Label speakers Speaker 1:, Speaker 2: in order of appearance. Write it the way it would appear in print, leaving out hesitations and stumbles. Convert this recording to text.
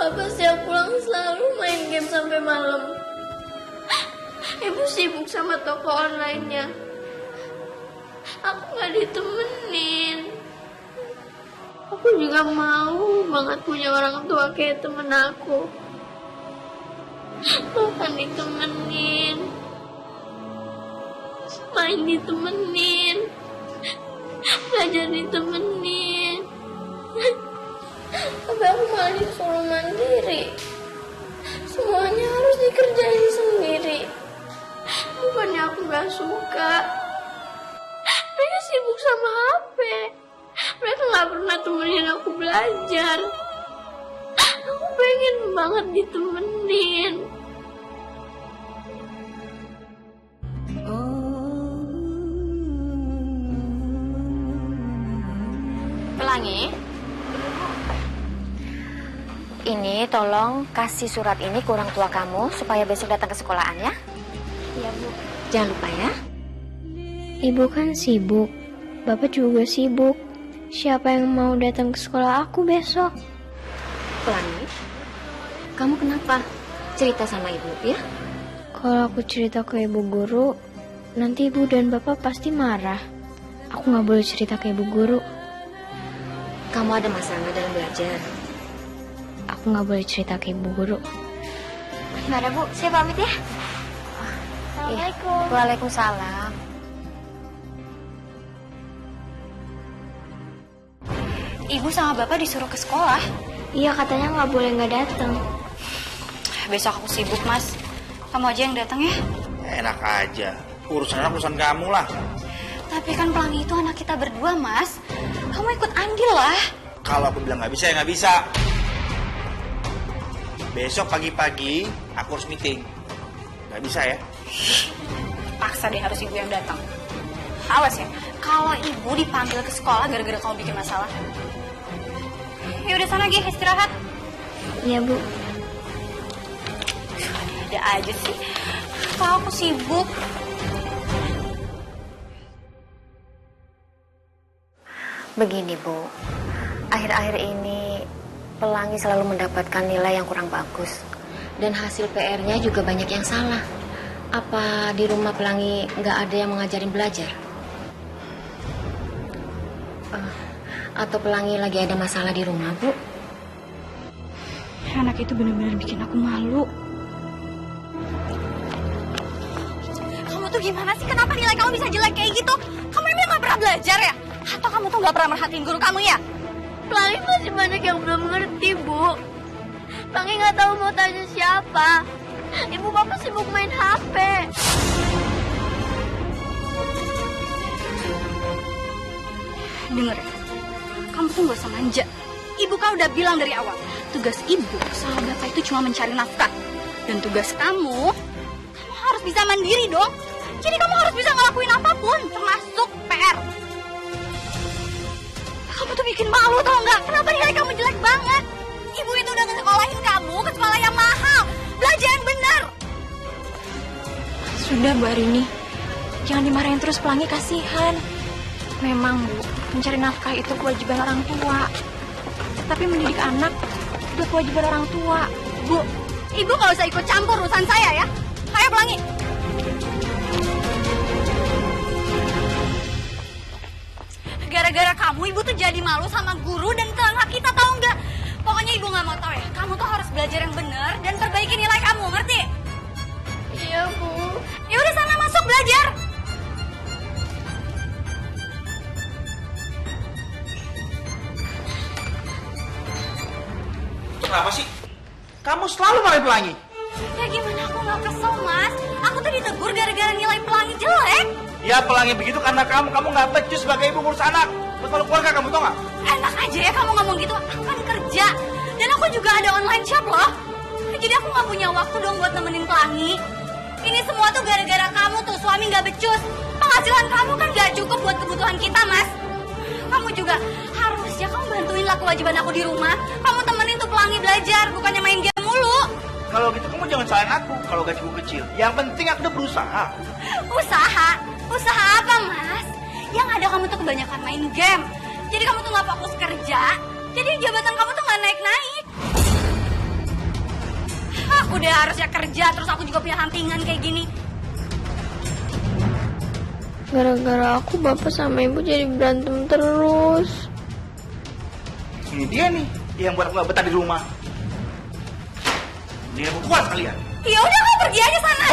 Speaker 1: Papa siap pulang selalu main game sampai malam. Ibu sibuk sama toko online-nya. Aku gak ditemenin. Aku juga mau banget punya orang tua kayak temen aku. Makan ditemenin, main ditemenin, belajar ditemenin. Tapi aku malah disuruh mandiri. Semuanya harus dikerjain sendiri. Bukannya aku gak suka. Mereka sibuk sama HP. Mereka gak pernah temenin aku belajar. Aku pengen banget ditemenin.
Speaker 2: Pelangi, ini tolong kasih surat ini ke orang tua kamu supaya besok datang ke sekolahan ya.
Speaker 1: Iya, Bu.
Speaker 2: Jangan lupa ya.
Speaker 1: Ibu kan sibuk. Bapak juga sibuk. Siapa yang mau datang ke sekolah aku besok?
Speaker 2: Pelangi, kamu kenapa? Cerita sama ibu ya.
Speaker 1: Kalau aku cerita ke ibu guru, nanti ibu dan bapak pasti marah. Aku gak boleh cerita ke ibu guru.
Speaker 2: Kamu ada masalah dalam belajar?
Speaker 1: Aku gak boleh cerita ke ibu guru.
Speaker 2: Gak ada, Bu. Saya pamit ya.
Speaker 1: Assalamualaikum.
Speaker 2: Waalaikumsalam. Ibu sama bapak disuruh ke sekolah.
Speaker 1: Iya, katanya gak boleh gak datang.
Speaker 2: Besok aku sibuk, Mas. Kamu aja yang datang ya.
Speaker 3: Enak aja. Urusan kamu lah.
Speaker 2: Tapi kan Pelangi itu anak kita berdua, Mas. Kamu ikut andil lah.
Speaker 3: Kalau aku bilang nggak bisa, ya nggak bisa. Besok pagi-pagi aku harus meeting. Nggak bisa ya?
Speaker 2: Paksa deh harus ibu yang datang. Awas ya, kalau ibu dipanggil ke sekolah gara-gara kamu bikin masalah. Ya udah sana Gi, istirahat.
Speaker 1: Iya, Bu.
Speaker 2: Ada aja sih. Kalau aku sibuk. Begini, Bu. Akhir-akhir ini Pelangi selalu mendapatkan nilai yang kurang bagus. Dan hasil PR-nya juga banyak yang salah. Apa di rumah Pelangi nggak ada yang mengajarin belajar? Atau Pelangi lagi ada masalah di rumah, Bu?
Speaker 4: Anak itu benar-benar bikin aku malu.
Speaker 2: Kamu tuh gimana sih? Kenapa nilai kamu bisa jelek kayak gitu? Kamu emang gak pernah belajar ya? Atau kamu tuh gak pernah merhatiin guru kamu ya?
Speaker 1: Pelangi masih banyak yang belum mengerti, Bu. Pelangi gak tahu mau tanya siapa. Ibu bapak sibuk main HP.
Speaker 4: Dengar ya, kamu tuh gak usah manja. Ibu kan udah bilang dari awal, tugas ibu sama bapak itu cuma mencari nafkah. Dan tugas kamu harus bisa mandiri dong. Jadi kamu harus bisa ngelakuin apapun, termasuk PR. Kamu tuh bikin malu tau nggak? Kenapa nilai kamu jelek banget? Ibu itu udah ngesekolahin kamu ke sekolah yang mahal. Belajar yang benar. Sudah Bu Arini, jangan dimarahin terus, Pelangi kasihan. Memang Bu, mencari nafkah itu kewajiban orang tua. Tapi mendidik anak itu kewajiban orang tua. Bu, ibu nggak usah ikut campur urusan saya ya. Ayo Pelangi. Gara-gara kamu, ibu tuh jadi malu sama guru dan tetangga kita, tahu nggak? Pokoknya ibu nggak mau tahu ya. Kamu tuh harus belajar yang benar dan perbaiki nilai kamu, ngerti?
Speaker 1: Iya, Bu.
Speaker 4: Ya udah sana masuk belajar.
Speaker 3: Kenapa sih? Kamu selalu marahin Pelangi.
Speaker 4: Ya gimana aku nggak kesel, Mas? Aku tuh ditegur gara-gara nilai Pelangi jelek.
Speaker 3: Ya Pelangi begitu karena kamu nggak becus sebagai ibu ngurus anak. Buat malu keluarga kamu, tau nggak?
Speaker 4: Enak aja ya kamu ngomong gitu. Aku kan kerja. Dan aku juga ada online shop loh. Jadi aku nggak punya waktu dong buat nemenin Pelangi. Ini semua tuh gara-gara kamu tuh, suami nggak becus. Penghasilan kamu kan nggak cukup buat kebutuhan kita, Mas. Kamu juga harusnya kamu bantuin lah kewajiban aku di rumah. Kamu temenin tuh Pelangi belajar, bukannya main game mulu.
Speaker 3: Kalau gitu kamu jangan salahin aku kalau gajiku kecil. Yang penting aku udah berusaha.
Speaker 4: Usaha? Usaha apa, Mas? Yang ada kamu tuh kebanyakan main game. Jadi kamu tuh nggak fokus kerja. Jadi jabatan kamu tuh nggak naik-naik. Aku udah harusnya kerja, terus aku juga punya sampingan kayak gini.
Speaker 1: Gara-gara aku bapak sama ibu jadi berantem terus.
Speaker 3: Ini dia nih yang buat aku gak betah di rumah. Dia aku keluar sekalian.
Speaker 4: Ya udah, kamu pergi aja sana.